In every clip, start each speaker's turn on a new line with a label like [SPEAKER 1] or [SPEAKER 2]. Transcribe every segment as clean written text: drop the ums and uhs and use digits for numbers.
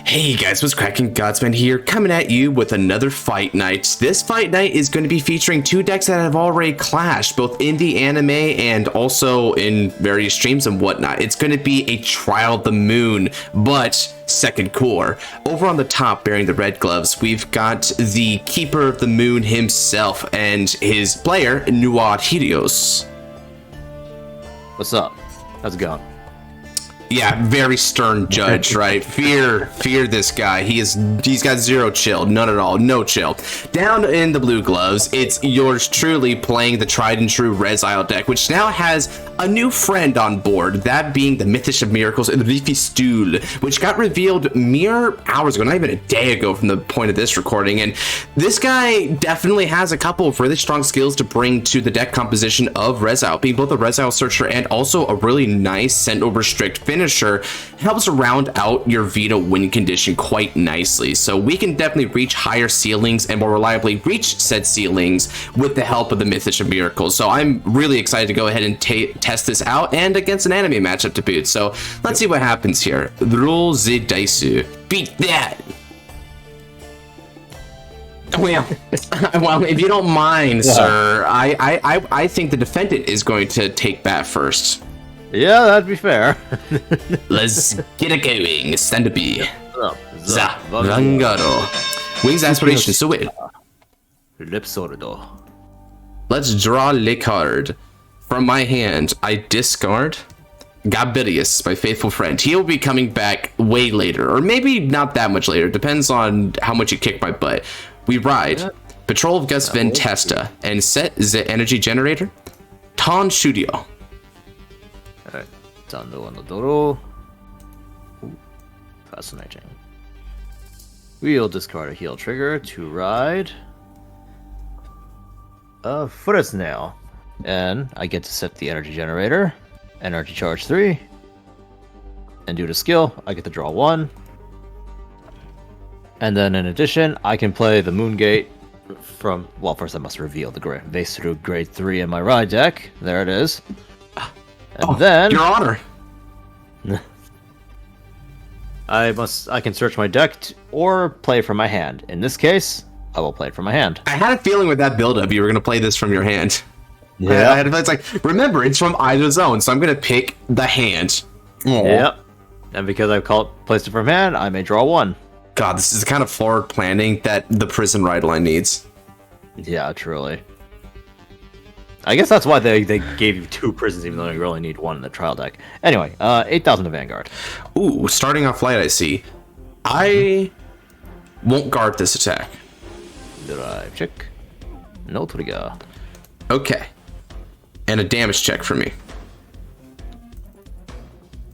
[SPEAKER 1] Hey guys, what's cracking? Godsman here, coming at you with another fight night. This fight night is going to be featuring two decks that have already clashed, both in the anime and also in various streams and whatnot. It's going to be a Trial of the Moon, but second core. Over on the top, bearing the red gloves, we've got the Keeper of the Moon himself and his player, Nuad Helios.
[SPEAKER 2] What's up? How's it going?
[SPEAKER 1] Yeah, very stern judge, right? Fear this guy. He's got zero chill, none at all, no chill. Down in the blue gloves, it's yours truly playing the tried and true Rezael deck, which now has a new friend on board, that being the Mythisch of Miracles and Rifistol, which got revealed mere hours ago, not even a day ago from the point of this recording. And this guy definitely has a couple of really strong skills to bring to the deck composition of Rezael, being both a Rezael searcher and also a really nice send over strict finisher. Helps round out your Vita win condition quite nicely. So we can definitely reach higher ceilings and more reliably reach said ceilings with the help of the Mythisch of Miracles. So I'm really excited to go ahead and test this out, and against an anime matchup to boot. So let's see what happens here. Roll the dice. Beat that. Well, if you don't mind, sir, I think the defendant is going to take bat first.
[SPEAKER 2] Yeah, that'd be fair.
[SPEAKER 1] Let's get it going. Stand to be. Vanguard. Wings Aspiration, Soel. Let's draw a card. From my hand, I discard Gabwelius, my faithful friend. He'll be coming back way later, or maybe not that much later. Depends on how much you kick my butt. We ride Patrol of Gusts Ventesta and set the energy generator. Ton Studio.
[SPEAKER 2] Alright, Tando on the Doro. Fascinating. We'll discard a heal trigger to ride a Foot Snail. And I get to set the energy generator, energy charge 3, and due to skill, I get to draw 1. And then in addition, I can play the Moongate from, well, first I must reveal the Vaestru grade 3 in my ride deck. There it is. And then
[SPEAKER 1] Your Honor.
[SPEAKER 2] I can search my deck or play from my hand. In this case, I will play it from my hand.
[SPEAKER 1] I had a feeling with that build-up you were going to play this from your hand.
[SPEAKER 2] Yeah.
[SPEAKER 1] I had a feeling, it's like, remember, it's from either zone, so I'm going to pick the hand.
[SPEAKER 2] Yep. And because I've placed it from hand, I may draw 1.
[SPEAKER 1] God, this is the kind of forward planning that the prison ride line needs.
[SPEAKER 2] Yeah, truly. I guess that's why they gave you 2 prisons, even though you really need 1 in the trial deck. Anyway, 8,000 to Vanguard.
[SPEAKER 1] Ooh, starting off light, I see. I won't guard this attack.
[SPEAKER 2] Drive check. No trigger.
[SPEAKER 1] Okay. And a damage check for me.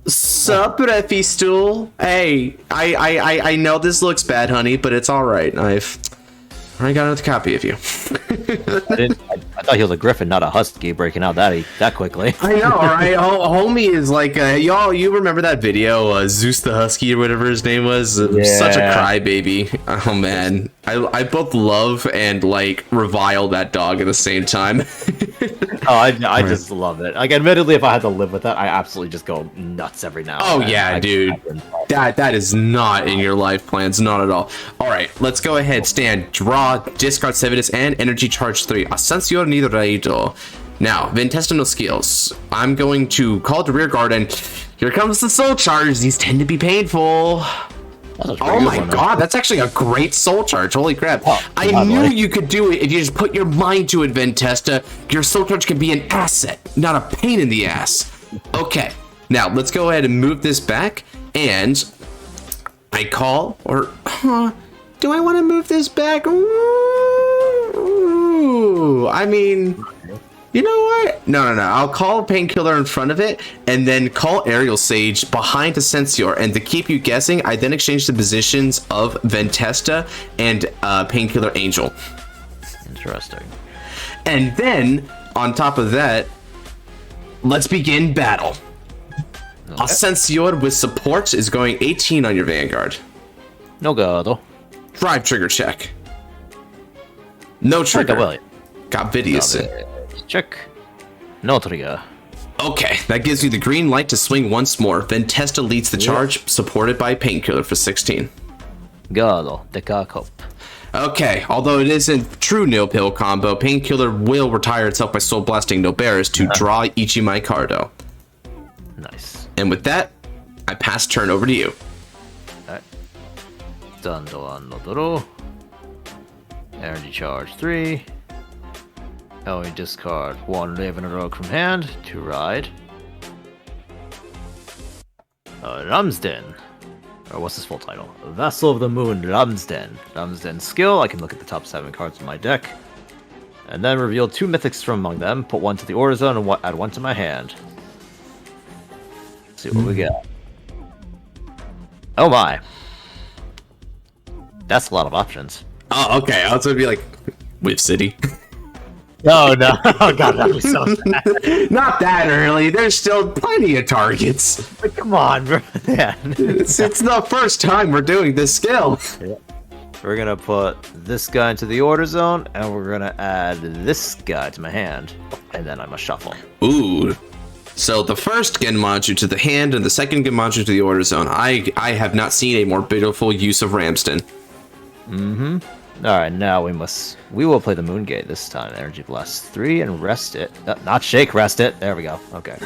[SPEAKER 1] Sup, Rifistol? Hey, I know this looks bad, honey, but it's all right. I've already got another copy of you.
[SPEAKER 2] I thought he was a griffin, not a husky, breaking out that quickly.
[SPEAKER 1] I know, right? Homie is like, y'all, you remember that video, Zeus the Husky or whatever his name was?
[SPEAKER 2] Yeah.
[SPEAKER 1] Such a crybaby. Oh, man. I both love and, like, revile that dog at the same time.
[SPEAKER 2] I just love it. Like, admittedly, if I had to live with that, I absolutely just go nuts every now and then.
[SPEAKER 1] Yeah, dude. That is not in your life plans, not at all. All right, let's go ahead. Stand, draw, discard Savelus, and energy charge 3. Ascensior Nidoreido. Now, Ventesta no skills. I'm going to call the rear guard, and here comes the soul charge. These tend to be painful. Oh my god, that's actually a great soul charge. Holy crap. I knew you could do it if you just put your mind to it, Ventesta. Your soul charge can be an asset, not a pain in the ass. Okay, now let's go ahead and move this back, and I call, or, do I want to move this back? Ooh, I mean, you know what? No. I'll call Painkiller in front of it, and then call Aerial Sage behind Ascensior. And to keep you guessing, I then exchange the positions of Ventesta and Painkiller Angel.
[SPEAKER 2] Interesting.
[SPEAKER 1] And then, on top of that, let's begin battle. Okay. Ascensior with support is going 18 on your Vanguard.
[SPEAKER 2] No gado.
[SPEAKER 1] Drive trigger check. No trigger. Gabwelius.
[SPEAKER 2] Check. No trigger.
[SPEAKER 1] Okay, that gives you the green light to swing once more. Ventesta leads the charge, supported by Painkiller for 16.
[SPEAKER 2] Vangado, Decacop.
[SPEAKER 1] Okay, although it isn't true nil pill combo, Painkiller will retire itself by soul blasting Nilberis to draw Ichimai Cardo.
[SPEAKER 2] Nice.
[SPEAKER 1] And with that, I pass turn over to you.
[SPEAKER 2] Alright. Dando on Nodoro. Energy charge 3. And we discard 1 Raven Rogue from hand to ride. Ramsden. Or what's his full title? Vassal of the Moon, Ramsden. Ramsden's skill, I can look at the top 7 cards in my deck. And then reveal 2 mythics from among them, put 1 to the order zone, and add 1 to my hand. Let's see what we got. Oh my. That's a lot of options.
[SPEAKER 1] Oh, okay. I was going to be like, Whip City.
[SPEAKER 2] No. Oh god, that'd be so sad.
[SPEAKER 1] Not that early. There's still plenty of targets.
[SPEAKER 2] But come on, bro. Yeah.
[SPEAKER 1] It's the first time we're doing this skill.
[SPEAKER 2] Yeah. We're gonna put this guy into the order zone, and we're gonna add this guy to my hand, and then I must shuffle.
[SPEAKER 1] Ooh. So the first Genmaju to the hand, and the second Genmaju to the order zone. I have not seen a more beautiful use of Ramsden.
[SPEAKER 2] Mm-hmm. Alright, now we will play the Moongate this time. Energy Blast 3 and rest it. Not shake, rest it. There we go. Okay.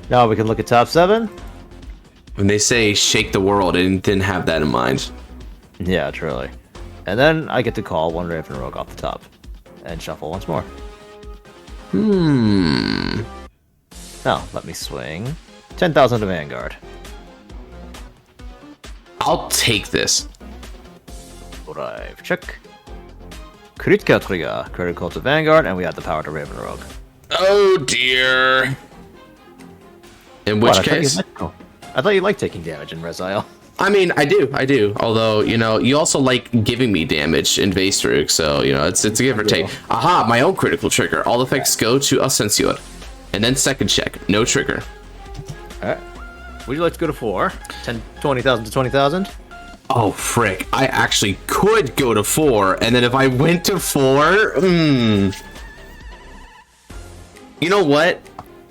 [SPEAKER 2] Now we can look at top 7.
[SPEAKER 1] When they say shake the world, I didn't have that in mind.
[SPEAKER 2] Yeah, truly. And then I get to call 1 Raven Rogue off the top. And shuffle once more. Now, let me swing 10,000 to Vanguard.
[SPEAKER 1] I'll take this.
[SPEAKER 2] Drive, check. Critical trigger, critical to Vanguard, and we add the power to Raven Rogue.
[SPEAKER 1] Oh dear. In which case?
[SPEAKER 2] I thought you liked taking damage in Rezael.
[SPEAKER 1] I mean, I do. Although, you also like giving me damage in Vastrug, so, it's a give or take. Aha, my own critical trigger. All effects go to Ascensior. And then second check, no trigger.
[SPEAKER 2] Alright. Would you like to go to 4? 20,000 to 20,000?
[SPEAKER 1] Oh, frick. I actually could go to 4, and then if I went to 4, You know what?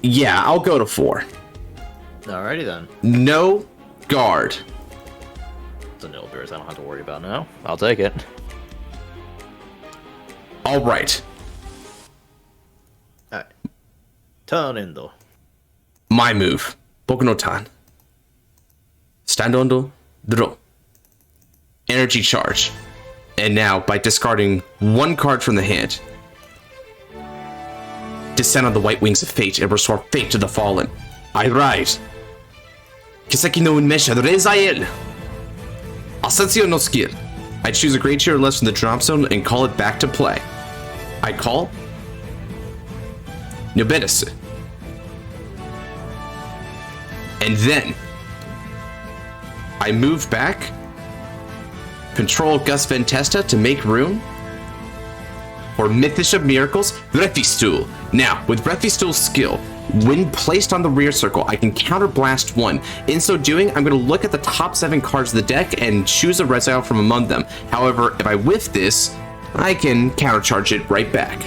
[SPEAKER 1] Yeah, I'll go to 4.
[SPEAKER 2] Alrighty then.
[SPEAKER 1] No guard.
[SPEAKER 2] It's a Nilberis I don't have to worry about now. I'll take it.
[SPEAKER 1] Alright.
[SPEAKER 2] Alright. Turn Indo.
[SPEAKER 1] My move. Boku no Tan. Stand Ondo. Draw. Energy charge. And now, by discarding 1 card from the hand, descend on the white wings of fate and restore fate to the fallen. I rise. Kiseki no Unmesha Rezael. Ascensior no skill. I choose a creature or less from the drop zone and call it back to play. I call Nilberis. And then I move back, control Gusts Ventesta to make room for Mythisch of Miracles, Rifistol. Now, with Rifistol's skill, when placed on the rear circle, I can counterblast 1. In so doing, I'm going to look at the top 7 cards of the deck and choose a Rezael from among them. However, if I whiff this, I can countercharge it right back.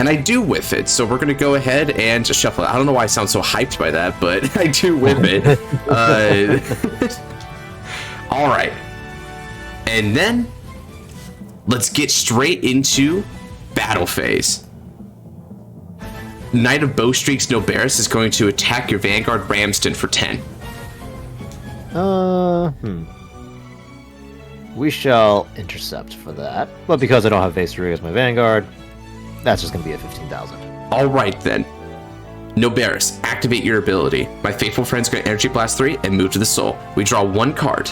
[SPEAKER 1] And I do whiff it, so we're going to go ahead and just shuffle it. I don't know why I sound so hyped by that, but I do whiff it. All right. And then, let's get straight into battle phase. Knight of Bowstreaks Nilberis is going to attack your Vanguard Ramsden for 10.
[SPEAKER 2] We shall intercept for that. But because I don't have Vastrug as my Vanguard, that's just going to be a 15,000.
[SPEAKER 1] All right, then. Nilberis, activate your ability. My faithful friend's going to Energy Blast 3 and move to the soul. We draw 1 card.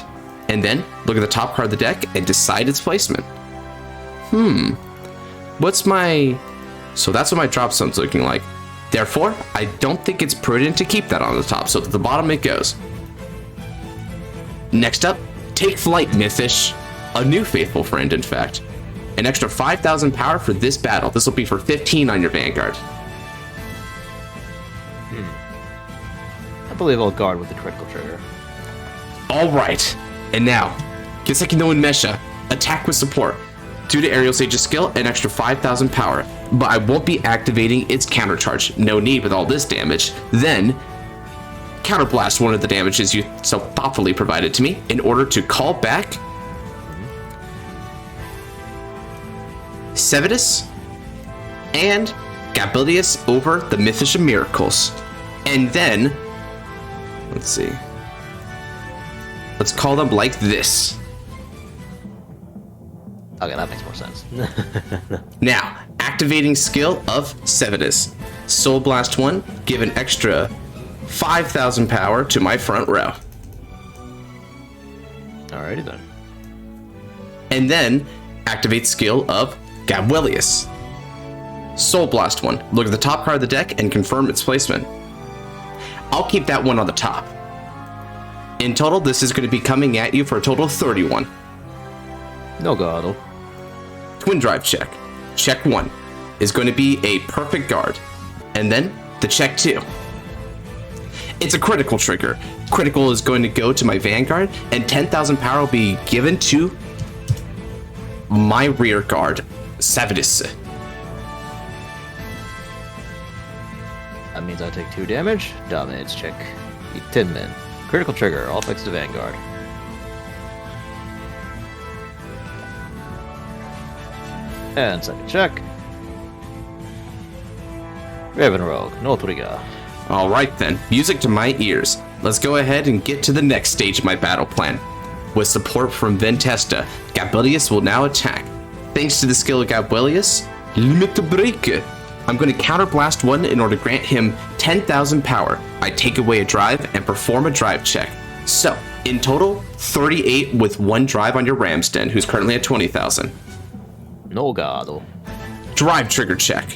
[SPEAKER 1] And then, look at the top card of the deck and decide its placement. What's my... So that's what my drop zone's looking like. Therefore, I don't think it's prudent to keep that on the top, so to the bottom it goes. Next up, take flight, Mythisch. A new faithful friend, in fact. An extra 5,000 power for this battle. This will be for 15 on your Vanguard.
[SPEAKER 2] I believe I'll guard with the critical trigger.
[SPEAKER 1] Alright. And now, Kiseki no Unmesha. Attack with support. Due to Aerial Sage's skill, an extra 5,000 power. But I won't be activating its countercharge. No need with all this damage. Then, counterblast one of the damages you so thoughtfully provided to me in order to call back Savelus and Gabwelius over the Mythisch Miracles. And then, let's see. Let's call them like this.
[SPEAKER 2] Okay, that makes more sense.
[SPEAKER 1] Now, activating skill of Savelus. Soul Blast 1, give an extra 5,000 power to my front row.
[SPEAKER 2] Alrighty then.
[SPEAKER 1] And then, activate skill of Gabwelius. Soul Blast 1, look at the top card of the deck and confirm its placement. I'll keep that one on the top. In total, this is going to be coming at you for a total of 31.
[SPEAKER 2] No god.
[SPEAKER 1] Twin Drive check. Check 1 is going to be a perfect guard. And then the check 2. It's a critical trigger. Critical is going to go to my Vanguard, and 10,000 power will be given to my rear guard, Savelus.
[SPEAKER 2] That means I take 2 damage. Damage check. 10 min. Critical trigger. All effects to Vanguard. And second check. Raven Rogue. No trigger.
[SPEAKER 1] Alright then, music to my ears. Let's go ahead and get to the next stage of my battle plan. With support from Ventesta, Gabwelius will now attack. Thanks to the skill of Gabwelius, Limit Break. I'm going to counterblast 1 in order to grant him 10,000 power. I take away a drive and perform a drive check. So, in total, 38 with 1 drive on your Ramsden, who's currently at 20,000.
[SPEAKER 2] No god.
[SPEAKER 1] Drive trigger check.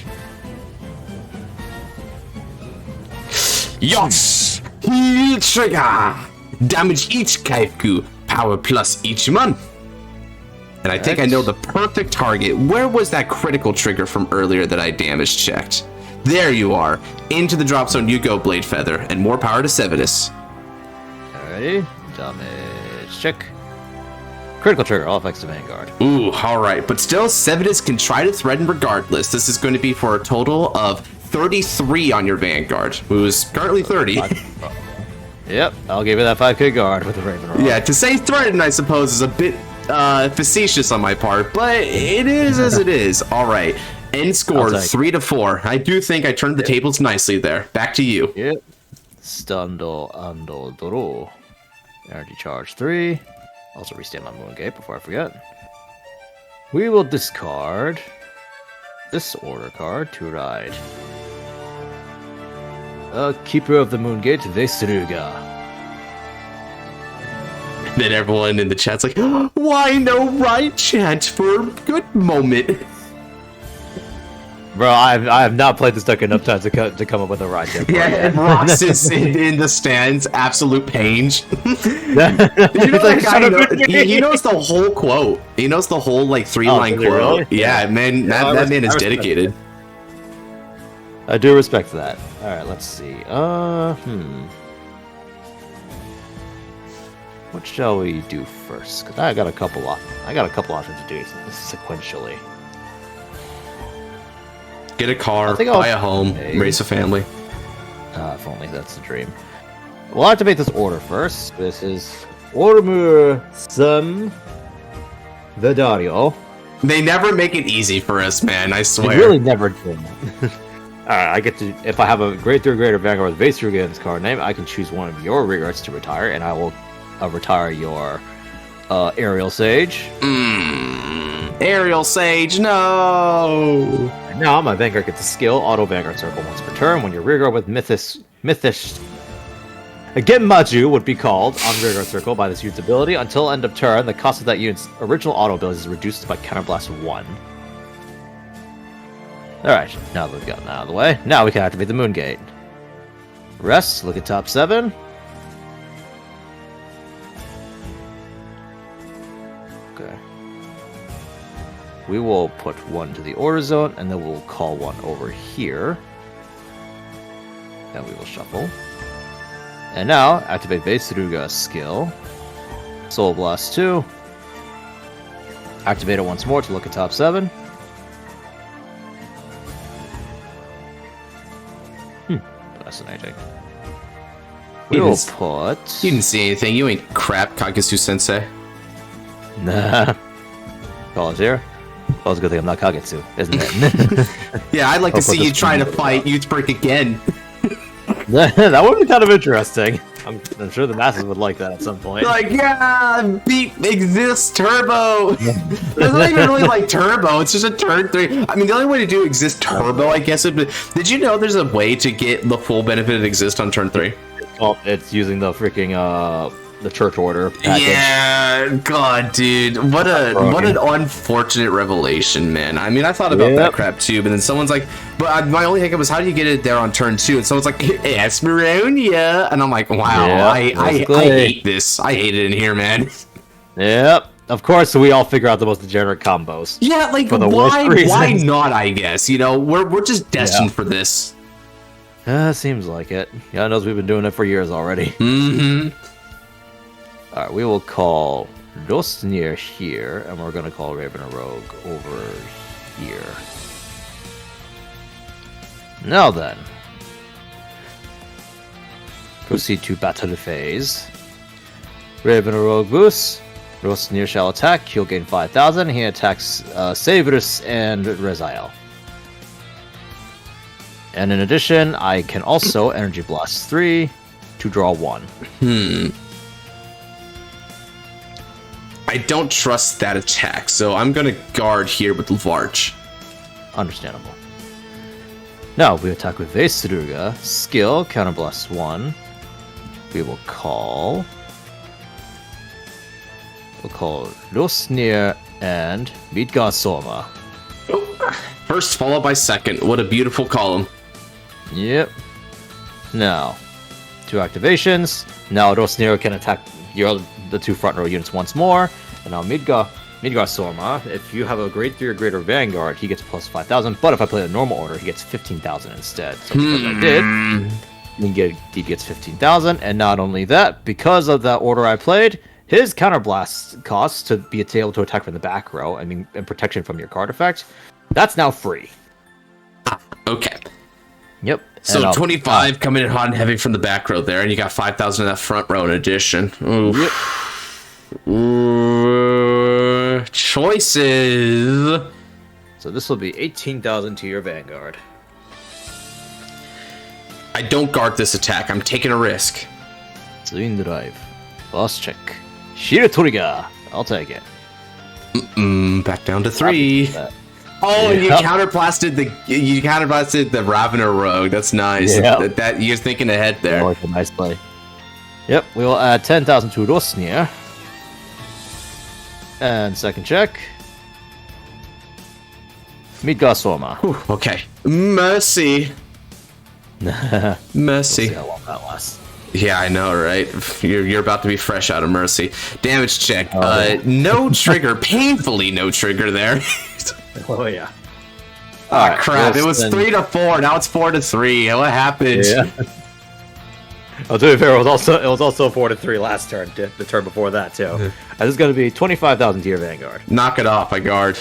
[SPEAKER 1] Yes! Heal trigger! Damage each Kaiku, power plus each month. And I think I know the perfect target. Where was that critical trigger from earlier that I damage checked? There you are. Into the drop zone you go, Blade Feather, and more power to Savelus.
[SPEAKER 2] Alrighty. Damage check. Critical trigger, all effects to Vanguard.
[SPEAKER 1] Ooh, alright. But still, Savelus can try to threaten regardless. This is going to be for a total of 33 on your Vanguard, who's currently 30.
[SPEAKER 2] Yep, I'll give you that 5k guard with the Raven Rogue.
[SPEAKER 1] Yeah, to say threaten, I suppose, is a bit facetious on my part, but it is as it is. All right, end score 3-4. I do think I turned the tables nicely there. Back to you.
[SPEAKER 2] Yep. Stando ando doro. Energy charge 3. Also restand my Moon Gate before I forget. We will discard this order card to ride. Keeper of the Moon Gate, Vestruga.
[SPEAKER 1] Then everyone in the chat's like, why no right chant for a good moment?
[SPEAKER 2] Bro, I have not played this deck enough times to come up with a right chant.
[SPEAKER 1] Yeah, and Rox is in the stands, absolute pain. You know that guy, he knows the whole quote. He knows the whole like 3-line quote. Really? Yeah, man, that man is dedicated.
[SPEAKER 2] I do respect that. All right, let's see. What shall we do first? Because I got a couple options to do sequentially.
[SPEAKER 1] Get a car, buy a home, raise a family.
[SPEAKER 2] If only that's the dream. We'll activate this order first. This is Ormur Sum Vedario.
[SPEAKER 1] They never make it easy for us, man, I swear.
[SPEAKER 2] They really never do. I get to, if I have a grade 3 greater Vanguard with base 3 against card name, I can choose one of your rearguards to retire, and I will retire your Aerial Sage.
[SPEAKER 1] Aerial Sage, no!
[SPEAKER 2] And now my Vanguard gets a skill, Auto Vanguard Circle once per turn. When your rearguard with Mythisch again Maju would be called on rearguard circle by this unit's ability. Until end of turn, the cost of that unit's original auto ability is reduced by Counterblast 1. Alright, now that we've gotten out of the way, now we can activate the Moon Gate. Rest, look at top 7. Okay. We will put 1 to the order zone, and then we'll call 1 over here. And we will shuffle. And now, activate Vestruga's skill. Soul Blast 2. Activate it once more to look at top 7. Fascinating. We will
[SPEAKER 1] didn't-
[SPEAKER 2] put...
[SPEAKER 1] You didn't see anything. You ain't crap, Kagetsu-sensei.
[SPEAKER 2] Nah. Call is here. Well, it's a good thing I'm not Kagetsu, isn't it?
[SPEAKER 1] Yeah, I'd like to
[SPEAKER 2] I'll put
[SPEAKER 1] see you
[SPEAKER 2] this
[SPEAKER 1] try to
[SPEAKER 2] one-
[SPEAKER 1] fight Youthbrick again.
[SPEAKER 2] That would be kind of interesting. I'm sure the masses would like that at some point.
[SPEAKER 1] Like, yeah, beat Exist Turbo. It's not even really like Turbo. It's just a turn 3. I mean, the only way to do Exist Turbo, I guess, would be... Did you know there's a way to get the full benefit of Exist on turn 3?
[SPEAKER 2] Oh, it's using the freaking the church order package.
[SPEAKER 1] Yeah, God, dude, what an unfortunate revelation, man. I mean, I thought about that crap too, but then someone's like, my only hiccup was how do you get it there on turn 2? And someone's like, Aspiration, and I'm like, wow, I hate this. I hate it in here, man.
[SPEAKER 2] Yep. Of course, we all figure out the most degenerate combos.
[SPEAKER 1] Yeah, like
[SPEAKER 2] for the
[SPEAKER 1] why not? I guess we're just destined for this.
[SPEAKER 2] Seems like it. God knows we've been doing it for years already.
[SPEAKER 1] Mm-hmm.
[SPEAKER 2] Alright, we will call Rosnir here, and we're gonna call Raven a Rogue over here. Now then. Proceed to battle phase. Raven a Rogue boost. Rosnir shall attack, he'll gain 5,000. He attacks Savelus and Rezael. And in addition, I can also Energy Blast 3 to draw 1.
[SPEAKER 1] I don't trust that attack, so I'm gonna guard here with Llyvarch.
[SPEAKER 2] Understandable. Now we attack with Vestruga. Skill, Counterblast 1. We will call... We'll call Rosnir and Midgard Soma.
[SPEAKER 1] First followed by second. What a beautiful column.
[SPEAKER 2] Yep. Now, 2 activations. Now Rosnir can attack the 2 front row units once more. And now Midgard Soma, if you have a grade 3 or greater Vanguard, he gets plus 5,000. But if I play the normal order, he gets 15,000 instead. So because I did, he gets 15,000. And not only that, because of that order I played, his counterblast costs to be able to attack from the back row, and protection from your card effect, that's now free.
[SPEAKER 1] Okay.
[SPEAKER 2] Yep.
[SPEAKER 1] So 25 coming in hot and heavy from the back row there, and you got 5,000 in that front row in addition. Oof.
[SPEAKER 2] Yep.
[SPEAKER 1] Choices.
[SPEAKER 2] So this will be 18,000 to your Vanguard.
[SPEAKER 1] I don't guard this attack. I'm taking a risk.
[SPEAKER 2] Zwing drive. Boss check. Sheer Trigger. I'll take it.
[SPEAKER 1] Back down to 3. Oh, and you counterblasted the Ravener Rogue. That's nice.
[SPEAKER 2] Yep.
[SPEAKER 1] That you're thinking ahead there.
[SPEAKER 2] Like a nice play. Yep, we will add 10,000 to Rosnir. And second check. Midgard Soma.
[SPEAKER 1] Okay. Mercy. Mercy.
[SPEAKER 2] We'll see how long that lasts.
[SPEAKER 1] Yeah, I know, right? You're about to be fresh out of Mercy. Damage check. No trigger. Painfully no trigger there.
[SPEAKER 2] Oh yeah.
[SPEAKER 1] Oh crap! It was 3 to 4. Now it's 4 to 3. What happened?
[SPEAKER 2] Yeah. Oh, to be fair, it was also 4 to 3 last turn. The turn before that too. This is going to be 25,000 to your Vanguard.
[SPEAKER 1] Knock it off, I guard.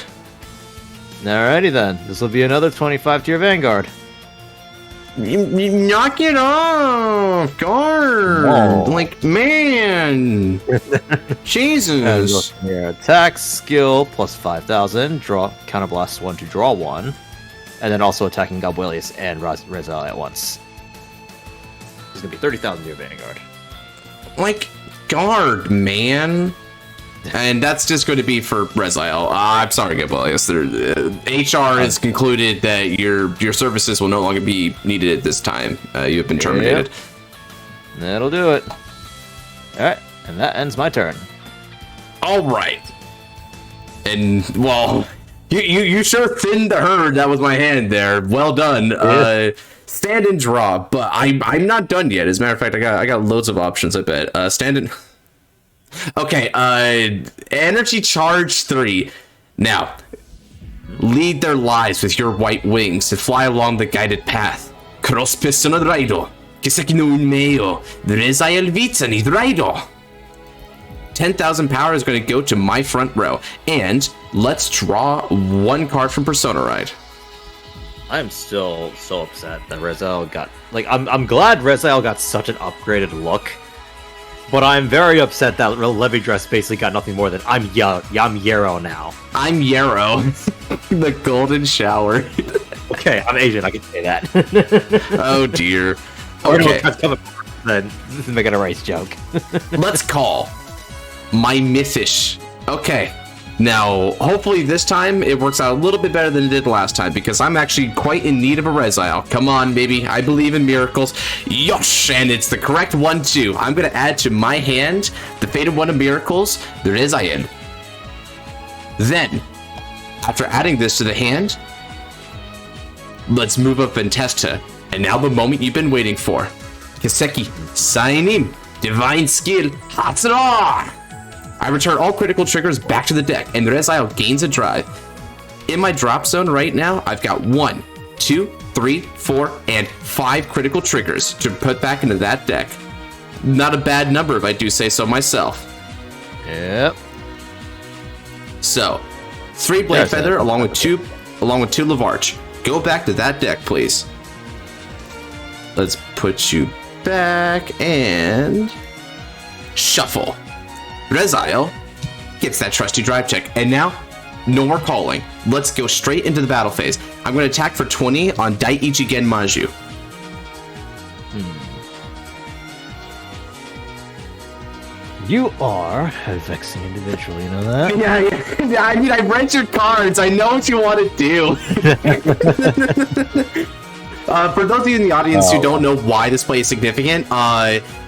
[SPEAKER 2] Alrighty then. This will be another 25 to your Vanguard.
[SPEAKER 1] You knock it off, guard.
[SPEAKER 2] Oh.
[SPEAKER 1] Like man, Jesus.
[SPEAKER 2] Your attack skill plus 5,000. Draw counterblast 1 to draw 1, and then also attacking Gabwelius and Rezael at once. It's gonna be 30,000 to your Vanguard.
[SPEAKER 1] Like guard, man. And that's just going to be for Rezael. I'm sorry, Gabwelius. HR has concluded that your services will no longer be needed at this time. You have been terminated.
[SPEAKER 2] Yep. That'll do it. Alright, and that ends my turn.
[SPEAKER 1] All right. And, well, you sure thinned the herd. That was my hand there. Well done. Yeah. Stand and draw, but I'm not done yet. As a matter of fact, I got loads of options, I bet. Stand and... Okay, energy charge 3. Now, lead their lives with your white wings to fly along the guided path. Crospis sono raido, kiseki no unmeo, Rezael Vita ni raido. 10,000 power is going to go to my front row, and let's draw 1 card from Persona Ride.
[SPEAKER 2] I'm still so upset that Rezael got like I'm glad Rezael got such an upgraded look, but I'm very upset that Levy-Dress basically got nothing more than I'm Yarrow now.
[SPEAKER 1] I'm Yarrow, the golden shower.
[SPEAKER 2] Okay, I'm Asian. I can say that.
[SPEAKER 1] Oh dear.
[SPEAKER 2] Okay, then make it a race joke.
[SPEAKER 1] Let's call my Mythisch. Okay. Now, hopefully this time it works out a little bit better than it did last time, because I'm actually quite in need of a Rezael. Come on, baby. I believe in miracles. Yosh! And it's the correct one, too. I'm going to add to my hand the Fated One of Miracles, the Rezael. Then, after adding this to the hand, let's move up Ventesta. And now the moment you've been waiting for. Kiseki, Sainim, Divine Skill, Hatsura! I return all critical triggers back to the deck, and the Rezael gains a drive. In my drop zone right now, I've got 1, 2, 3, 4, and 5 critical triggers to put back into that deck. Not a bad number if I do say so myself.
[SPEAKER 2] Yep.
[SPEAKER 1] So, 3 Blade Feather along with 2 Llyvarch. Go back to that deck, please. Let's put you back and shuffle. Rezael gets that trusty drive check, and now, no more calling. Let's go straight into the battle phase. I'm going to attack for 20 on Daiichi Genmaju.
[SPEAKER 2] You are a vexing individual, you know that?
[SPEAKER 1] Yeah, I mean, I read your cards. I know what you want to do. For those of you in the audience who don't know why this play is significant,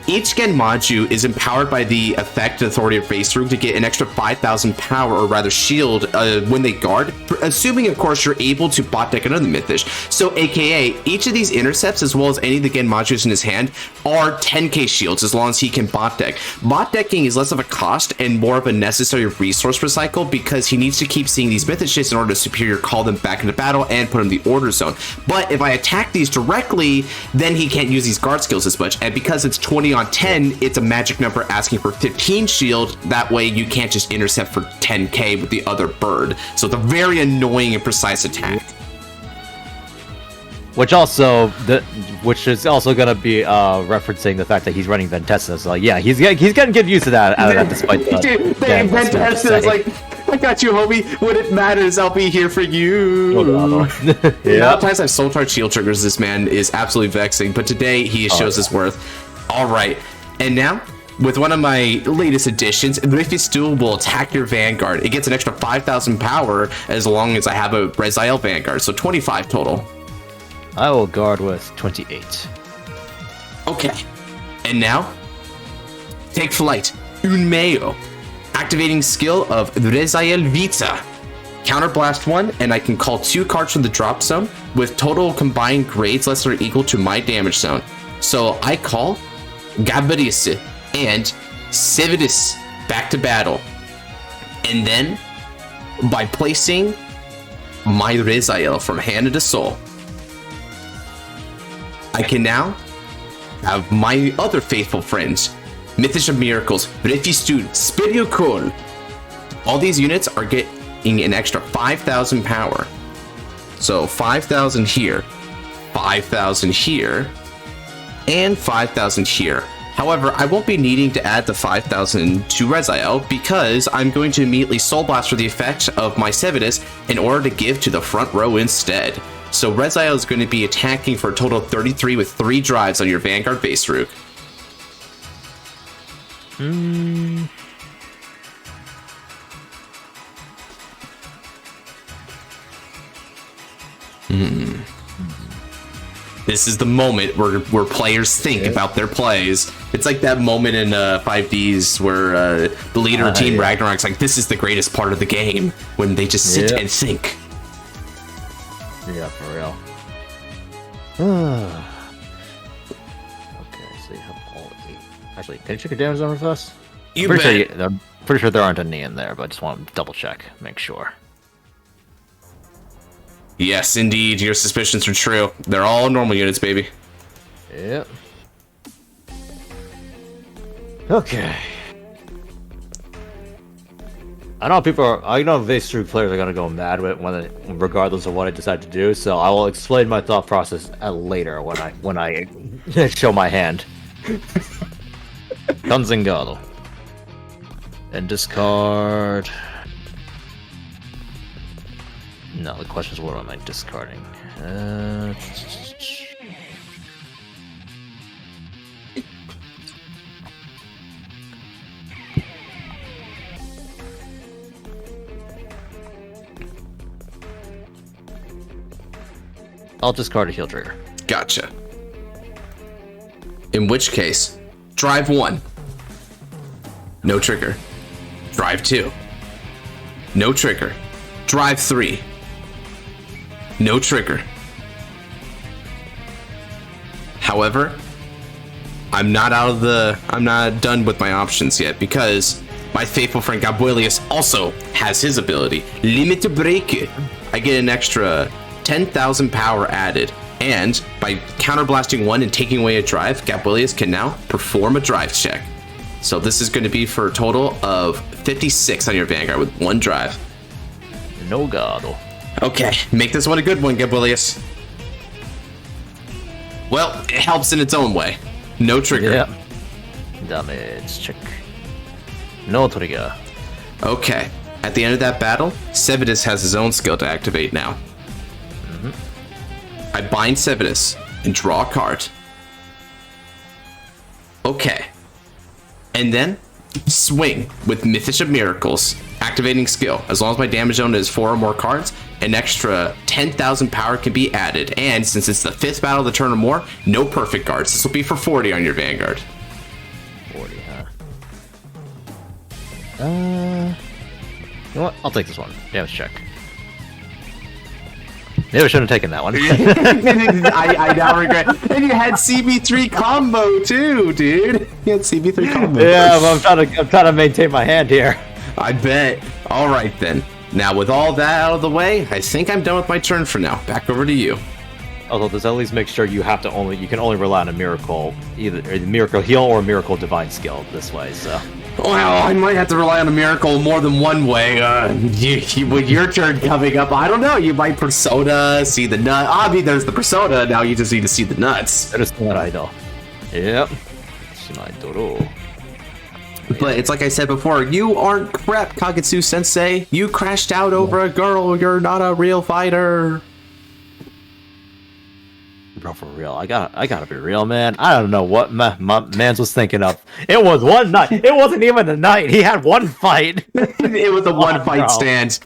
[SPEAKER 1] each Genmaju is empowered by the effect and authority of Vaisrug to get an extra 5,000 power, or rather shield, when they guard, assuming, of course, you're able to bot deck another Mythisch. So, aka, each of these intercepts, as well as any of the Genmajus in his hand, are 10k shields, as long as he can bot deck. Bot decking is less of a cost and more of a necessary resource recycle, because he needs to keep seeing these Mythisches in order to superior call them back into battle and put them in the order zone. But if I attack these directly, then he can't use these guard skills as much, and because it's 20 on 10, it's a magic number asking for 15 shield. That way you can't just intercept for 10k with the other bird. So it's a very annoying and precise attack.
[SPEAKER 2] Which is also going to be referencing the fact that he's running Ventesta. So yeah, he's getting good use of that out of that, despite the
[SPEAKER 1] Ventesta is like, I got you, homie. When it matters, I'll be here for you. The amount of times I've soul charge shield triggers this man is absolutely vexing, but today he shows his worth. Alright, and now, with one of my latest additions, Rifistol will attack your Vanguard. It gets an extra 5,000 power as long as I have a Rezael Vanguard, so 25 total.
[SPEAKER 2] I will guard with 28.
[SPEAKER 1] Okay, and now, take flight, Unmeo. Activating skill of Rezael Vita. Counterblast 1, and I can call 2 cards from the drop zone with total combined grades less than or equal to my damage zone. So I call Gabwelius and Savelus back to battle. And then, by placing my Rezael from hand to soul, I can now have my other faithful friends, Mythisch of Miracles, Rifistol, Spiriocol. All these units are getting an extra 5,000 power. So 5,000 here, 5,000 here, and 5,000 here. However, I won't be needing to add the 5,000 to Rezael, because I'm going to immediately Soul Blast for the effect of my Savelus in order to give to the front row instead. So Rezael is going to be attacking for a total of 33 with 3 drives on your Vanguard Vaisrug. This is the moment where players think about their plays. It's like that moment in 5Ds where the leader of Team Ragnarok's like, this is the greatest part of the game, when they just sit and think.
[SPEAKER 2] Yeah, for real. Okay, so you have all 8. Actually, can you check your damage numbers with us? I'm pretty sure there aren't any in there, but I just want to double check, make sure.
[SPEAKER 1] Yes, indeed, your suspicions are true. They're all normal units, baby.
[SPEAKER 2] Yep. Okay. I know I know Vase 3 players are gonna go mad with regardless of what I decide to do. So I will explain my thought process later when I show my hand. Vangard. And discard. No, the question is what am I discarding? I'll discard a heal trigger.
[SPEAKER 1] Gotcha. In which case, drive 1. No trigger. Drive 2. No trigger. Drive 3. No trigger. However, I'm not done with my options yet because my faithful friend Gabwelius also has his ability. Limit break. I get an extra 10,000 power added, and by counterblasting 1 and taking away a drive, Gabwelius can now perform a drive check. So this is going to be for a total of 56 on your Vanguard with 1 drive.
[SPEAKER 2] No gado.
[SPEAKER 1] Okay, make this one a good one, Gabwelius. Well, it helps in its own way. No trigger.
[SPEAKER 2] Yeah. Damage check. No trigger.
[SPEAKER 1] Okay, at the end of that battle, Savelus has his own skill to activate now. I bind Savelus and draw a card. Okay. And then swing with Mythisch of Miracles, activating skill. As long as my damage zone is 4 or more cards, an extra 10,000 power can be added. And since it's the 5th battle of the turn or more, no perfect guards. This will be for 40 on your Vanguard.
[SPEAKER 2] 40, huh? You know what? I'll take this one. Damage check. Maybe I shouldn't have taken that one.
[SPEAKER 1] I now regret. And you had CB3 combo too, dude. You had CB3 combo.
[SPEAKER 2] Yeah, but I'm trying to maintain my hand here.
[SPEAKER 1] I bet. All right then. Now with all that out of the way, I think I'm done with my turn for now. Back over to you.
[SPEAKER 2] Although this at least makes sure you can only rely on a miracle, either a miracle heal or a miracle divine skill this way. So.
[SPEAKER 1] Well, I might have to rely on a miracle more than one way. With your turn coming up, I don't know. You might persona, see the nut. I mean, there's the persona. Now you just need to see the nuts.
[SPEAKER 2] That is what I do. Yep.
[SPEAKER 1] But it's like I said before, you aren't crap, Kagetsu Sensei. You crashed out over a girl. You're not a real fighter.
[SPEAKER 2] Bro, for real, I gotta be real, man. I don't know what my mans was thinking of. It was one night. It wasn't even a night. He had one fight.
[SPEAKER 1] It was a one fight stand.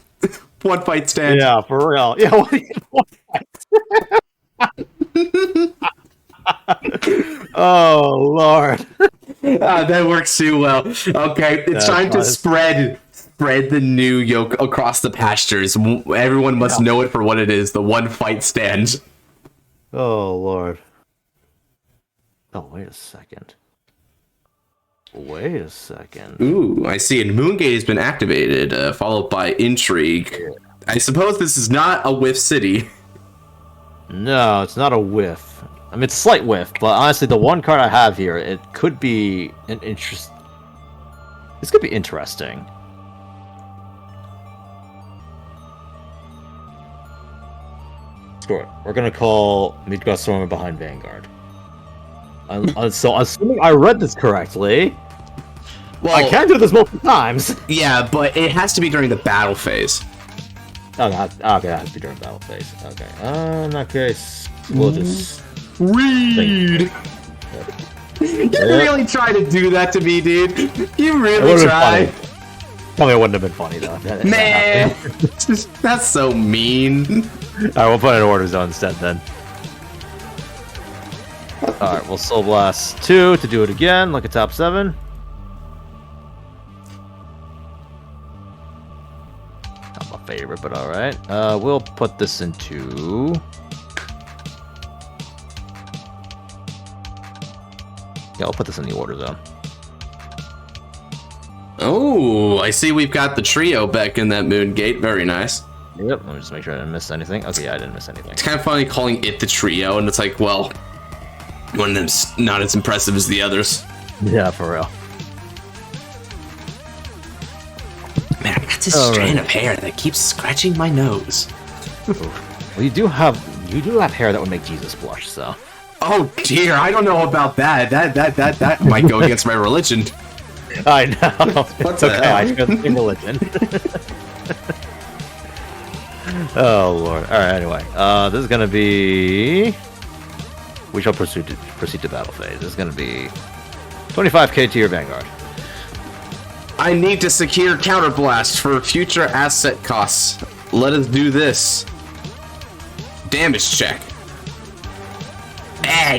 [SPEAKER 1] One fight stand.
[SPEAKER 2] Yeah, for real. Yeah, one fight. Oh Lord.
[SPEAKER 1] That works too well. Okay, it's time to spread the new yoke across the pastures. Everyone must know it for what it is. The one fight stand.
[SPEAKER 2] Oh, Lord. Oh, wait a second. Wait a second.
[SPEAKER 1] Ooh, I see. And Moongate has been activated, followed by Intrigue. I suppose this is not a whiff city.
[SPEAKER 2] No, it's not a whiff. I mean, it's a slight whiff, but honestly, the one card I have here, it could be an interest. This could be interesting. Sure. We're gonna call Midgard Stormer behind Vanguard. So assuming I read this correctly, well, I can do this multiple times.
[SPEAKER 1] Yeah, but it has to be during the battle phase.
[SPEAKER 2] Oh, okay, it has to be during battle phase. Okay. In that case, we'll just
[SPEAKER 1] read. You really try to do that to me, dude. You really try.
[SPEAKER 2] Tell me it wouldn't have been funny though.
[SPEAKER 1] Man, that's so mean.
[SPEAKER 2] Alright, we'll put in Order Zone instead then. Alright, we'll Soul Blast 2 to do it again, like a top 7. Not my favorite, but alright. We'll put this into... Yeah, I'll put this in the Order Zone.
[SPEAKER 1] Oh, I see we've got the trio back in that Moon Gate. Very nice.
[SPEAKER 2] Yep, let me just make sure I didn't miss anything. Okay, yeah, I didn't miss anything.
[SPEAKER 1] It's kind of funny calling it the trio, and it's like, well, one of them's not as impressive as the others.
[SPEAKER 2] Yeah, for real.
[SPEAKER 1] Man, I got What's this strand of hair that keeps scratching my nose?
[SPEAKER 2] Well, you do have hair that would make Jesus blush, so.
[SPEAKER 1] Oh dear, I don't know about that. That might go against my religion.
[SPEAKER 2] I know.
[SPEAKER 1] What's
[SPEAKER 2] okay,
[SPEAKER 1] hell?
[SPEAKER 2] I share the same religion. Oh lord. Alright, anyway. This is gonna be... We shall proceed to battle phase. This is gonna be 25k to your Vanguard.
[SPEAKER 1] I need to secure counterblast for future asset costs. Let us do this. Damage check.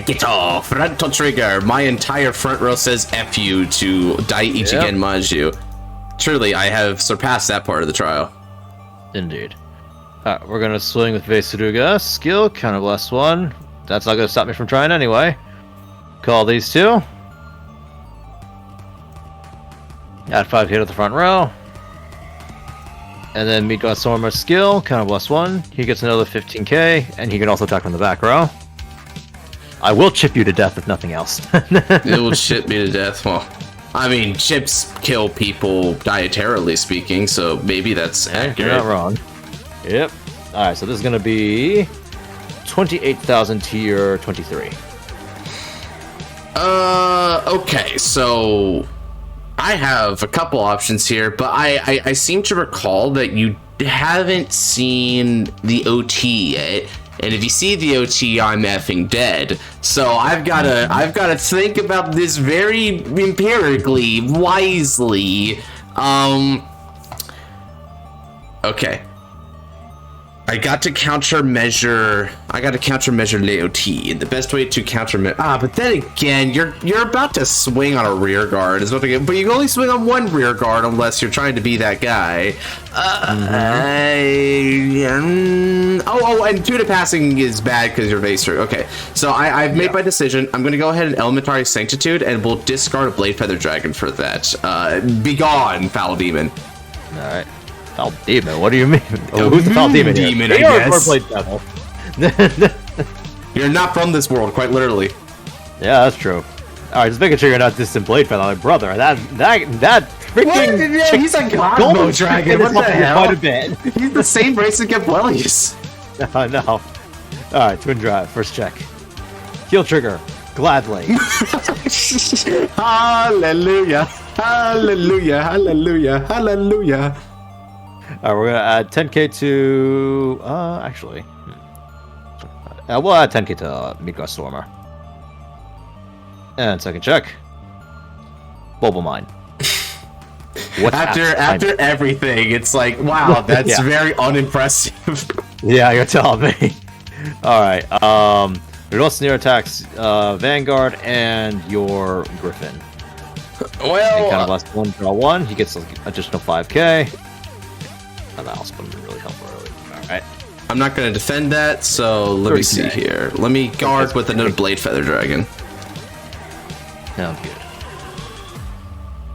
[SPEAKER 1] Get off! Frontal trigger. My entire front row says F you to die each again Maju. Truly, I have surpassed that part of the trial.
[SPEAKER 2] Indeed. Alright, we're gonna swing with Vesuruga. Skill, counterblast 1. That's not gonna stop me from trying anyway. Call these two. Add 5 hit at the front row. And then meet Godstormer's skill, counterblast 1. He gets another 15k, and he can also attack from the back row. I will chip you to death if nothing else.
[SPEAKER 1] It will chip me to death. Well, I mean, chips kill people dietarily speaking, so maybe that's accurate.
[SPEAKER 2] You're not wrong. Yep. Alright, so this is gonna be 28,000 to your 23.
[SPEAKER 1] Okay, so I have a couple options here, but I seem to recall that you haven't seen the OT yet. And if you see the OT, I'm effing dead. So I've gotta think about this very empirically, wisely. Okay. I got to countermeasure Leoti, and the best way to countermeasure. But then again, you're about to swing on a rear guard, but you can only swing on one rear guard unless you're trying to be that guy. And 2 to passing is bad because you're Vaster. Okay, so I've made my decision. I'm gonna go ahead and Elementaria Sanctitude, and we'll discard a Blade Feather Dragon for that. Be gone, Foul Demon.
[SPEAKER 2] All right. Foul Demon? What do you mean? Who's the Foul Demon here?
[SPEAKER 1] Demon, I guess.
[SPEAKER 2] Devil.
[SPEAKER 1] You're not from this world, quite literally.
[SPEAKER 2] Yeah, that's true. Alright, just making sure you're not distant Blade Feather. Like, brother, that freaking...
[SPEAKER 1] What? Yeah, he's a Godmo Dragon. What the hell?
[SPEAKER 2] Quite a bit.
[SPEAKER 1] He's the same race as Gabwelius.
[SPEAKER 2] No. Alright, Twin Drive. First check. Heal trigger. Gladly.
[SPEAKER 1] Hallelujah. Hallelujah. Hallelujah. Hallelujah.
[SPEAKER 2] Alright, we're gonna add 10k to... actually... we'll add 10k to Mika Stormer. And second check. Bulba Mine.
[SPEAKER 1] After everything, it's like, wow, that's very unimpressive.
[SPEAKER 2] Yeah, you're telling me. Alright, your most near attacks Vanguard and your Griffin.
[SPEAKER 1] Well,
[SPEAKER 2] kind of last one, draw 1. He gets like, additional 5k. And that also wouldn't really help early. Alright.
[SPEAKER 1] I'm not going to defend that, so let me see here. Let me guard with another Blade Feather Dragon.
[SPEAKER 2] Sounds good.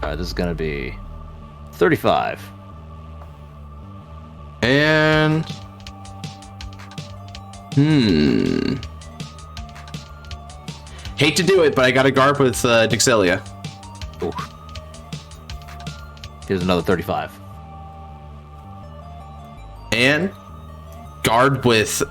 [SPEAKER 2] Alright, this is going to be 35.
[SPEAKER 1] And... Hate to do it, but I got to guard with Nyxlaszelia.
[SPEAKER 2] Ooh. Here's another 35.
[SPEAKER 1] And guard with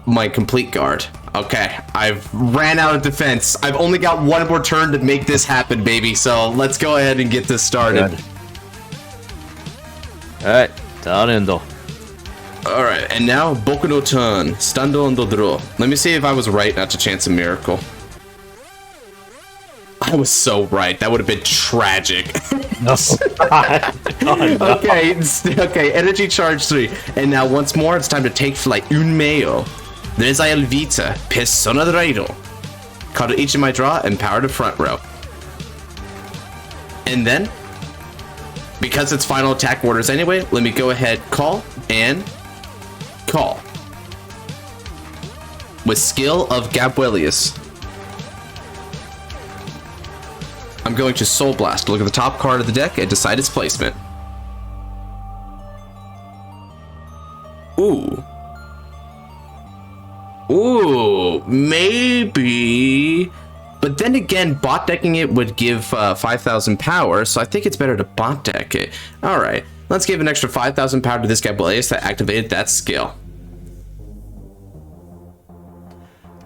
[SPEAKER 1] my complete guard. Okay, I've ran out of defense. I've only got one more turn to make this happen, baby. So let's go ahead and get this started.
[SPEAKER 2] Alright, Tanendo.
[SPEAKER 1] Alright, and now Boku no turn. Stando and Dodro. Let me see if I was right not to chance a miracle. I was so right. That would have been tragic.
[SPEAKER 2] No. No.
[SPEAKER 1] Okay, energy charge 3. And now once more, it's time to take flight. Unmeo. Rezael Vita. Persona Drairo. Card each of my draw and power to front row. And then, because it's final attack orders anyway, let me go ahead, call, and call. With skill of Gabwelius. I'm going to Soul Blast. Look at the top card of the deck and decide its placement. Ooh. Ooh, maybe. But then again, bot decking it would give 5,000 power, so I think it's better to bot deck it. Alright. Let's give an extra 5,000 power to this Gabwelius that activated that skill.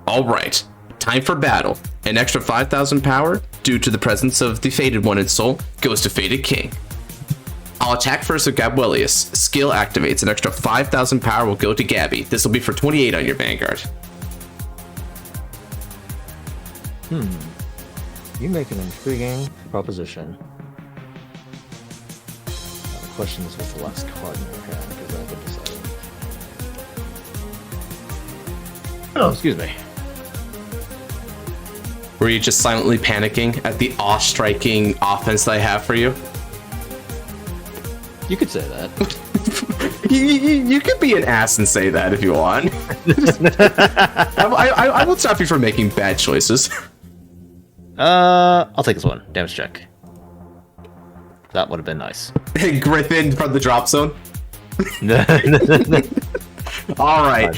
[SPEAKER 1] Alright, time for battle. An extra 5,000 power, due to the presence of the Fated One in Soul, goes to Fated King. I'll attack first with Gabwelius. Skill activates. An extra 5,000 power will go to Gabby. This will be for 28 on your Vanguard.
[SPEAKER 2] You make an intriguing proposition. Now the question is, what's the last card in your hand? Because I haven't decided. Oh, excuse me.
[SPEAKER 1] Were you just silently panicking at the awe-striking offense that I have for you?
[SPEAKER 2] You could say that.
[SPEAKER 1] You could be an ass and say that if you want. I won't stop you from making bad choices.
[SPEAKER 2] I'll take this one. Damage check. That would have been nice.
[SPEAKER 1] Griffin from the drop zone. All right.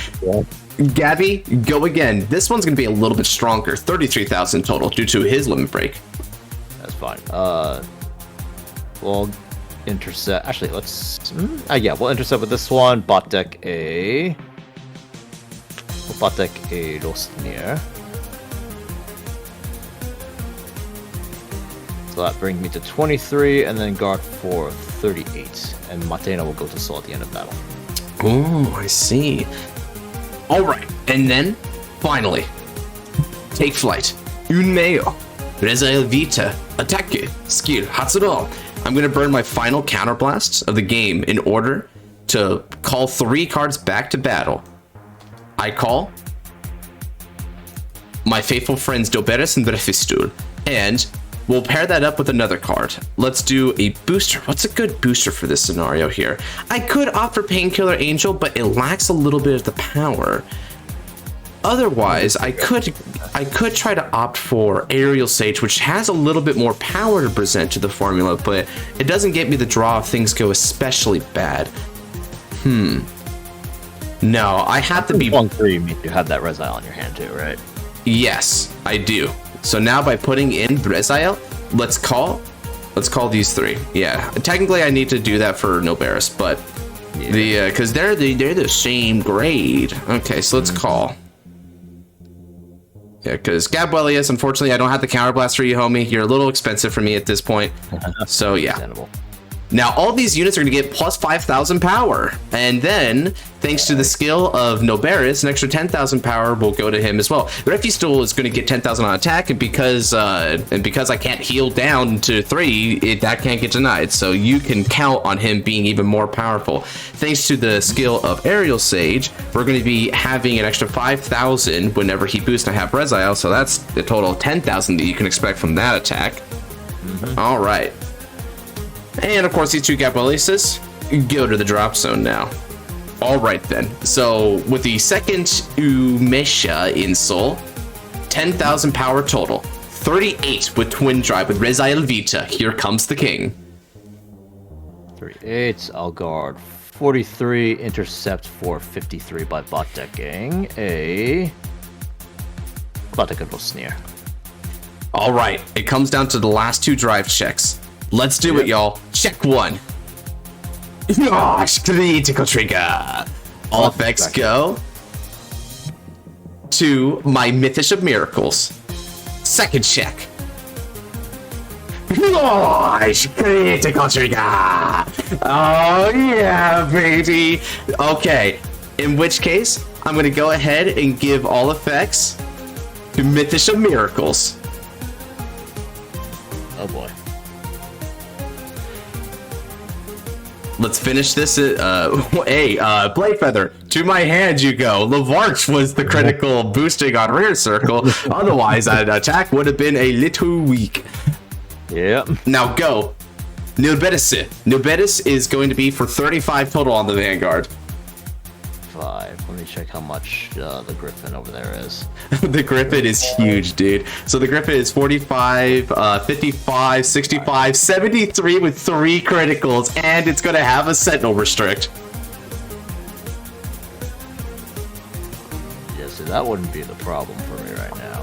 [SPEAKER 1] Gabby, go again. This one's going to be a little bit stronger. 33,000 total due to his limit break.
[SPEAKER 2] That's fine. We'll intercept. Actually, let's. Yeah, we'll intercept with this one. Bot deck a. We'll bot deck a Rosnir. So that brings me to 23, and then guard for 38. And Matena will go to Soul at the end of battle.
[SPEAKER 1] Oh, I see. All right, and then finally, take flight. Unmeo, Rezael Vita, attacke, skill, Hatsuro. I'm gonna burn my final counterblasts of the game in order to call 3 cards back to battle. I call my faithful friends Nilberis and Rifistol, and we'll pair that up with another card. Let's do a booster. What's a good booster for this scenario here? I could opt for Painkiller Angel, but it lacks a little bit of the power. Otherwise, I could try to opt for Aerial Sage, which has a little bit more power to present to the formula, but it doesn't get me the draw if things go especially bad. No, I have to be...
[SPEAKER 2] 1-3, you have that Rezael in your hand too, right?
[SPEAKER 1] Yes, I do. So now by putting in Rezael, let's call these 3. Yeah, technically I need to do that for Nilberis, but yeah. Because they're the same grade. Okay, so let's call. Yeah, because Gabwelius, unfortunately, I don't have the counterblast for you, homie. You're a little expensive for me at this point. So yeah. Now all these units are going to get plus 5,000 power, and then thanks to the skill of Nilberis, an extra 10,000 power will go to him as well. Rifistol is going to get 10,000 on attack, and because I can't heal down to 3, that can't get denied. So you can count on him being even more powerful. Thanks to the skill of Aerial Sage, we're going to be having an extra 5,000 whenever he boosts. And I have Rezael, so that's the total of 10,000 that you can expect from that attack. All right. And of course, these 2 Gabweliuses go to the drop zone now. All right then. So with the second Umesha in Soul, 10,000 power total, 38 with Twin Drive with Rezael Vita. Here comes the king.
[SPEAKER 2] 38. I'll guard 43. Intercept for 53 by bot decking a bot deck of Sneer.
[SPEAKER 1] All right. It comes down to the last 2 drive checks. Let's do it, y'all. Check 1. Gosh, critical trigger. All effects go to my Mythisch of Miracles. Second check. Gosh, critical trigger. Oh yeah, baby. Okay, in which case, I'm gonna go ahead and give all effects to Mythisch of Miracles.
[SPEAKER 2] Oh boy.
[SPEAKER 1] Let's finish this. Blade Feather, to my hand you go. Llyvarch was the critical boosting on rear circle. Otherwise, that attack would have been a little weak.
[SPEAKER 2] Yep.
[SPEAKER 1] Now go. Nilberis. Nilberis is going to be for 35 total on the Vanguard.
[SPEAKER 2] 5. Let me check how much the Griffin over there is.
[SPEAKER 1] The Griffin is huge, dude. So the Griffin is 45, 55, 65, 73 with 3 criticals, and it's going to have a Sentinel restrict.
[SPEAKER 2] Yeah, so that wouldn't be the problem for me right now.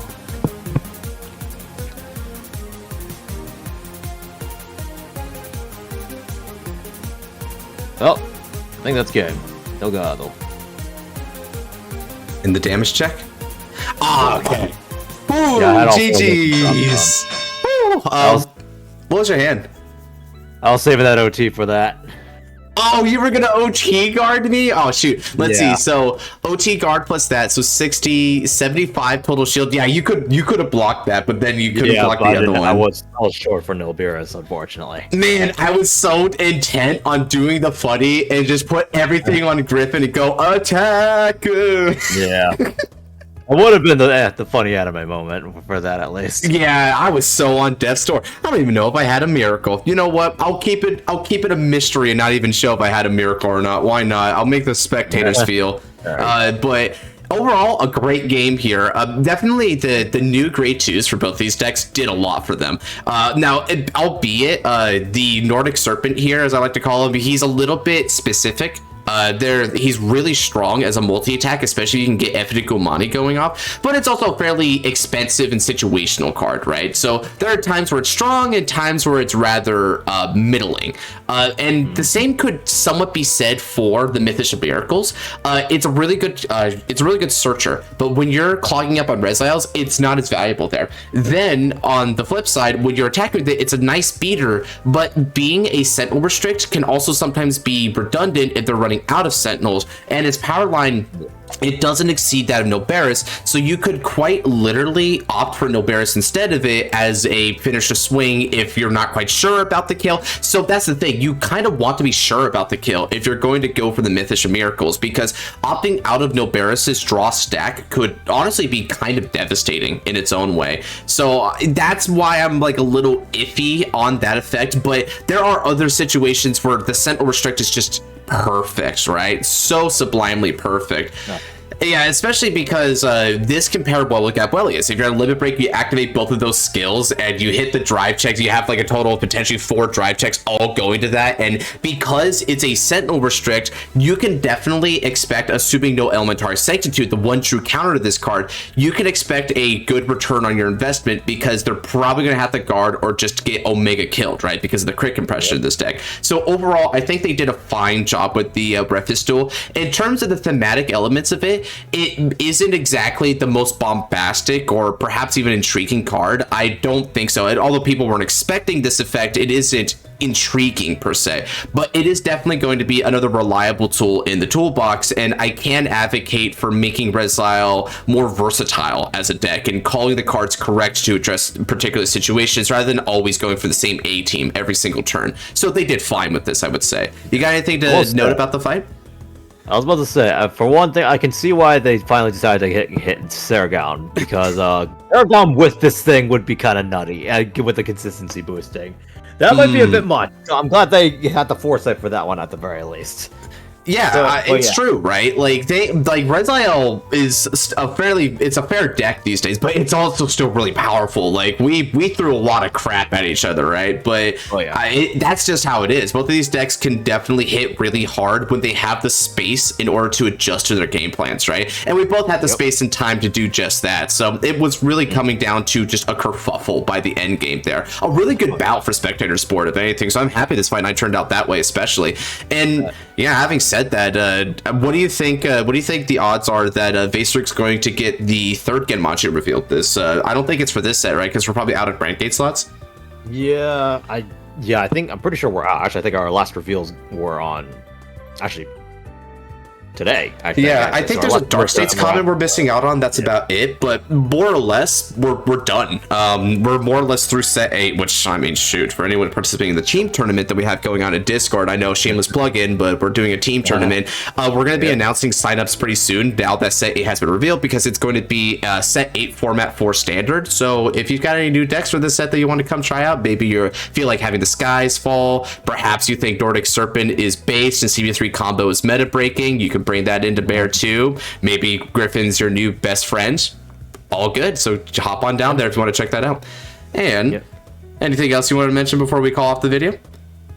[SPEAKER 2] Well, I think that's game. Delgado.
[SPEAKER 1] In the damage check? Ah, okay. Ooh,
[SPEAKER 2] Yeah,
[SPEAKER 1] GG's. What was your hand?
[SPEAKER 2] I was saving that OT for that.
[SPEAKER 1] Oh, you were gonna OT guard me? Oh, shoot. Let's
[SPEAKER 2] Yeah.
[SPEAKER 1] see. So OT guard plus that, so 60, 75 total shield. Yeah, you could have blocked that, but then you couldn't block the other one.
[SPEAKER 2] I was short for Nilberis, unfortunately.
[SPEAKER 1] Man, I was so intent on doing the funny and just put everything on Griffin and go attack.
[SPEAKER 2] Yeah. It would have been the funny anime moment for that, at least.
[SPEAKER 1] Yeah, I was so on death's door. I don't even know if I had a miracle. You know what? I'll keep it a mystery and not even show if I had a miracle or not. Why not? I'll make the spectators feel. Right. But overall, a great game here. Definitely the new grade 2s for both these decks did a lot for them. Now, albeit the Nordic Serpent here, as I like to call him, he's a little bit specific. He's really strong as a multi-attack, especially if you can get Effidigumani going off, but it's also a fairly expensive and situational card, right? So there are times where it's strong and times where it's rather middling. And the same could somewhat be said for the Mythisch of Miracles. It's a really good searcher, but when you're clogging up on Rezaels, it's not as valuable there. Then on the flip side, when you're attacking with it, it's a nice beater, but being a Sentinel restrict can also sometimes be redundant if they're running out of Sentinels, and its power line, it doesn't exceed that of Nilberis, so you could quite literally opt for Nilberis instead of it as a finish a swing if you're not quite sure about the kill. So that's the thing, you kind of want to be sure about the kill if you're going to go for the Mythisch of Miracles, because opting out of Nilberis's draw stack could honestly be kind of devastating in its own way. So that's why I'm like a little iffy on that effect, but there are other situations where the Sentinel restrict is just perfect, right? So sublimely perfect. Yeah, especially because this can pair well with Gabwelius. If you're at a limit break, you activate both of those skills and you hit the drive checks. You have like a total of potentially 4 drive checks all going to that. And because it's a Sentinel restrict, you can definitely expect, assuming no Elementaria Sanctitude, the one true counter to this card, you can expect a good return on your investment because they're probably going to have to guard or just get Omega killed, right? Because of the crit compression of this deck. So overall, I think they did a fine job with the Rifistol. In terms of the thematic elements of it, it isn't exactly the most bombastic or perhaps even intriguing card. I don't think so. And although people weren't expecting this effect, it isn't intriguing per se, but it is definitely going to be another reliable tool in the toolbox, and I can advocate for making Rezael more versatile as a deck and calling the cards correct to address particular situations rather than always going for the same A team every single turn. So they did fine with this, I would say. You got anything to note about the fight?
[SPEAKER 2] I was about to say, for one thing, I can see why they finally decided to hit Saragon, because Saragon with this thing would be kind of nutty, with the consistency boosting. That might be a bit much. So I'm glad they had the foresight for that one at the very least.
[SPEAKER 1] Yeah, it's true, right? Like Rezael is it's a fair deck these days, but it's also still really powerful. Like we threw a lot of crap at each other, right? But that's just how it is. Both of these decks can definitely hit really hard when they have the space in order to adjust to their game plans, right? And we both had the space and time to do just that. So it was really coming down to just a kerfuffle by the end game there. A really good bout for spectator sport, if anything. So I'm happy this fight night turned out that way, especially. And yeah, having said that, what do you think? What do you think the odds are that Vastric's going to get the 3rd Genmachi revealed? This I don't think it's for this set, right? Because we're probably out of Brand Gate slots.
[SPEAKER 2] Yeah, I'm pretty sure we're out. Actually, I think our last reveals were on today. I
[SPEAKER 1] think there's a Dark States comment we're missing out on. That's about it, but more or less we're done. We're more or less through set 8, which, I mean, shoot, for anyone participating in the team tournament that we have going on in Discord, I know shameless plug-in, but we're doing a team tournament. We're going to be announcing signups pretty soon now that set 8 has been revealed, because it's going to be set 8 format for standard. So if you've got any new decks for this set that you want to come try out, maybe you feel like having the skies fall, perhaps you think Nordic Serpent is based and CB3 combo is meta breaking, you can bring that into Bear 2. Maybe Griffin's your new best friend. All good. So hop on down there if you want to check that out. And anything else you want to mention before we call off the video?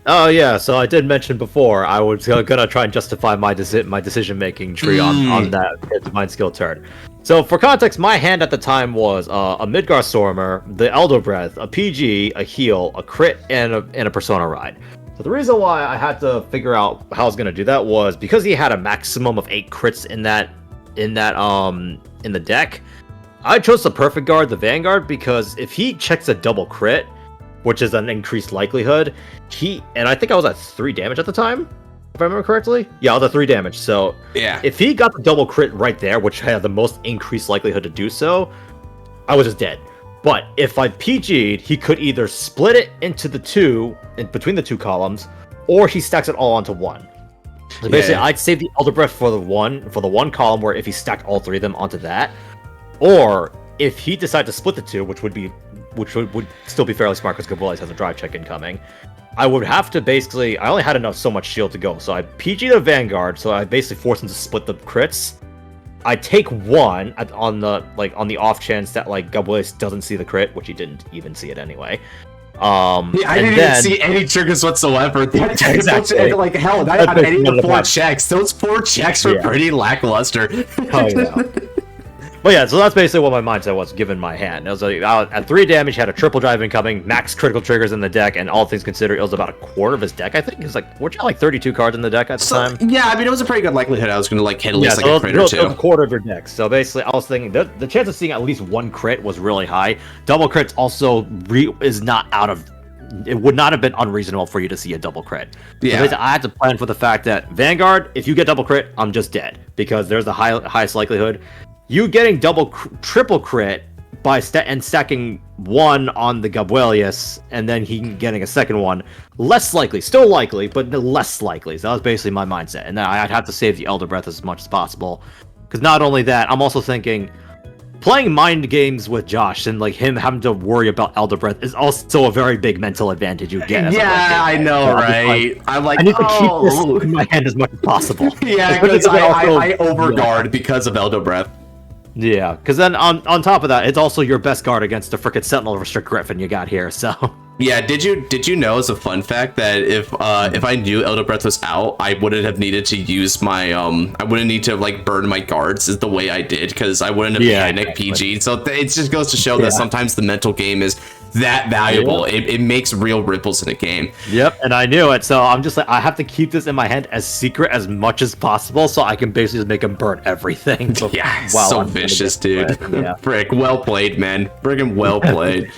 [SPEAKER 2] Oh yeah, so I did mention before I was gonna try and justify my decision-making tree on that Divine Skill turn. So for context, my hand at the time was a Midgar Stormer, the Elder Breath, a PG, a heal, a crit, and a Persona Ride. So the reason why I had to figure out how I was gonna do that was because he had a maximum of 8 crits in the deck. I chose the perfect guard, the Vanguard, because if he checks a double crit, which is an increased likelihood, and I think I was at 3 damage at the time, if I remember correctly. Yeah, I was at 3 damage. So
[SPEAKER 1] yeah,
[SPEAKER 2] if he got the double crit right there, which had the most increased likelihood to do so, I was just dead. But if I PG'd, he could either split it into the 2, in between the 2 columns, or he stacks it all onto 1. So basically, I'd save the Elder Breath for the one column where if he stacked all 3 of them onto that, or if he decided to split the 2, which would still be fairly smart because Gabwelius has a drive check incoming, I would have to basically, I only had so much shield to go, so I PG the Vanguard, so I basically forced him to split the crits. I take 1 on the off chance that like Gabwelius doesn't see the crit, which he didn't even see it anyway.
[SPEAKER 1] I didn't even see any triggers whatsoever.
[SPEAKER 2] Exactly.
[SPEAKER 1] Like hell, I had any of the 4 checks. Those 4 checks were pretty lackluster.
[SPEAKER 2] Oh yeah. But yeah, so that's basically what my mindset was given my hand. It was like at 3 damage, had a triple drive incoming, max critical triggers in the deck, and all things considered, it was about a quarter of his deck. I think it was like, weren't you like 32 cards in the deck at the time?
[SPEAKER 1] Yeah, I mean, it was a pretty good likelihood I was going to like hit at least like a crit or 2.
[SPEAKER 2] A quarter of your deck. So basically, I was thinking the chance of seeing at least 1 crit was really high. Double crits also is not out of. It would not have been unreasonable for you to see a double crit.
[SPEAKER 1] Yeah.
[SPEAKER 2] So I had to plan for the fact that Vanguard, if you get double crit, I'm just dead because there's the highest likelihood. You getting triple crit by stacking 1 on the Gabwelius, and then he getting a second one, less likely, still likely, but less likely. So that was basically my mindset, and then I'd have to save the Elder Breath as much as possible. Because not only that, I'm also thinking playing mind games with Josh and like him having to worry about Elder Breath is also a very big mental advantage you get.
[SPEAKER 1] Yeah, I know, right? I'm like,
[SPEAKER 2] I need to keep this in my hand as much as possible.
[SPEAKER 1] Yeah, because I overguard because of Elder Breath.
[SPEAKER 2] Yeah, because then on top of that, it's also your best guard against the frickin' Sentinel Restrict Griffin you got here. So
[SPEAKER 1] yeah, did you know as a fun fact that if I knew Elder Breath was out, I wouldn't have needed to use my I wouldn't need to like burn my guards is the way I did because I wouldn't have panic PG. So it just goes to show that sometimes the mental game is that valuable. It makes real ripples in a game.
[SPEAKER 2] Yep, and I knew it, so I'm just like, I have to keep this in my hand as secret as much as possible, so I can basically just make him burn everything.
[SPEAKER 1] Yeah, so vicious, dude. Yeah. Frick, well played, man. Friggin' well played.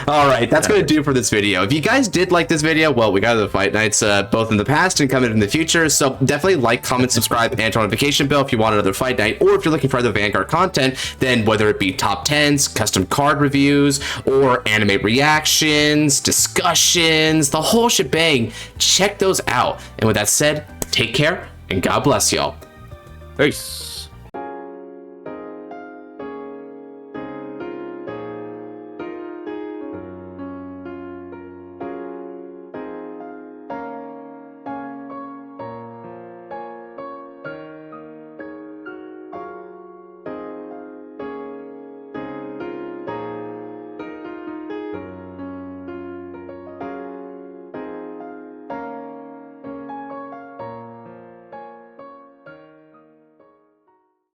[SPEAKER 1] All right, that's going to do for this video. If you guys did like this video, well, we got the fight nights both in the past and coming in the future, so definitely like, comment, subscribe, and turn on notification bell if you want another fight night, or if you're looking for other Vanguard content, then whether it be top 10s, custom card reviews, or anime reactions, discussions, the whole shebang, check those out. And with that said, take care, and God bless y'all.
[SPEAKER 2] Peace.